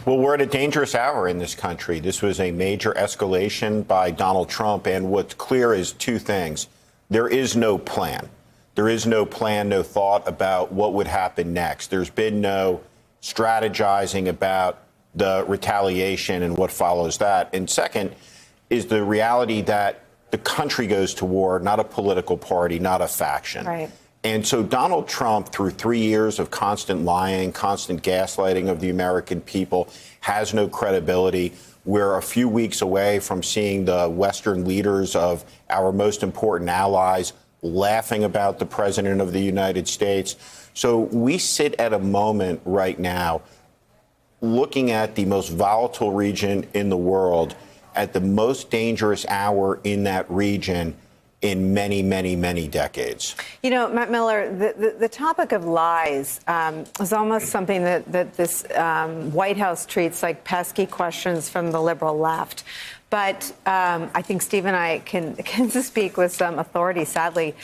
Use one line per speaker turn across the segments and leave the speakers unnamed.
Well, we're at a dangerous hour in this country. This was a major escalation by Donald Trump. And what's clear is two things. There is no plan. There is no plan, no thought about what would happen next. There's been no strategizing about the retaliation and what follows that. And second is the reality that the country goes to war, not a political party, not a faction.
Right.
And so Donald Trump, through 3 years of constant lying, constant gaslighting of the American people, has no credibility. We're a few weeks away from seeing the Western leaders of our most important allies laughing about the President of the United States. So we sit at a moment right now looking at the most volatile region in the world, at the most dangerous hour in that region in many, many, many decades.
You know, Matt Miller, the topic of lies is almost something that this White House treats like pesky questions from the liberal left. But I think Steve and I can speak with some authority, sadly,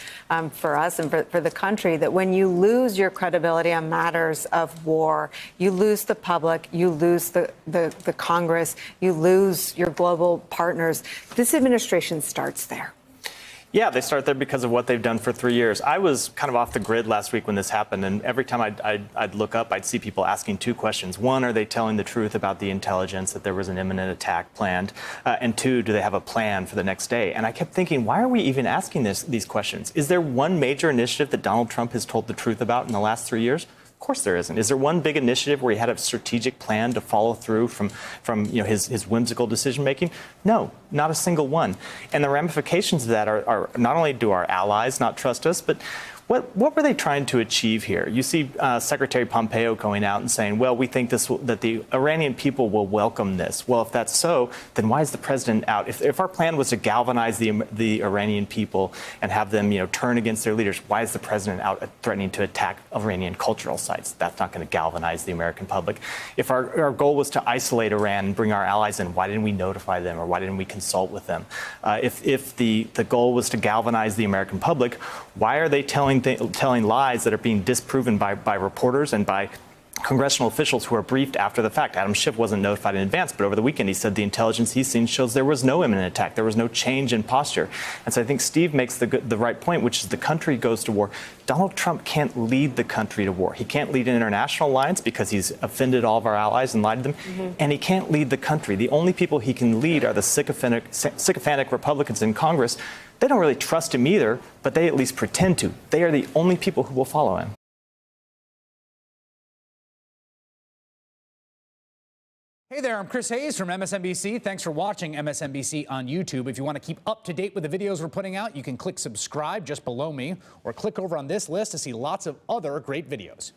for us and for the country, that when you lose your credibility on matters of war, you lose the public, you lose the Congress, you lose your global partners. This administration starts there.
Yeah, they start there because of what they've done for 3 years. I was kind of off the grid last week when this happened, and every time I'd look up, I'd see people asking two questions. One, are they telling the truth about the intelligence that there was an imminent attack planned? And two, do they have a plan for the next day? And I kept thinking, why are we even asking these questions? Is there one major initiative that Donald Trump has told the truth about in the last 3 years? Of course there isn't. Is there one big initiative where he had a strategic plan to follow through from his whimsical decision making? No, not a single one. And the ramifications of that are not only do our allies not trust us, but what were they trying to achieve here? You see Secretary Pompeo going out and saying, well, we think that the Iranian people will welcome this. Well, if that's so, then why is the president out? If our plan was to galvanize the Iranian people and have them, turn against their leaders, why is the president out threatening to attack Iranian cultural sites? That's not going to galvanize the American public. If our goal was to isolate Iran and bring our allies in, why didn't we notify them or why didn't we consult with them? If the goal was to galvanize the American public, why are they telling lies that are being disproven by reporters and by congressional officials who are briefed after the fact? Adam Schiff wasn't notified in advance, but over the weekend he said the intelligence he's seen shows there was no imminent attack. There was no change in posture. And so I think Steve makes the right point, which is the country goes to war. Donald Trump can't lead the country to war. He can't lead an international alliance because he's offended all of our allies and lied to them. Mm-hmm. And he can't lead the country. The only people he can lead are the sycophantic Republicans in Congress. They don't really trust him either, but they at least pretend to. They are the only people who will follow him.
Hey there, I'm Chris Hayes from MSNBC. Thanks for watching MSNBC on YouTube. If you want to keep up to date with the videos we're putting out, you can click subscribe just below me or click over on this list to see lots of other great videos.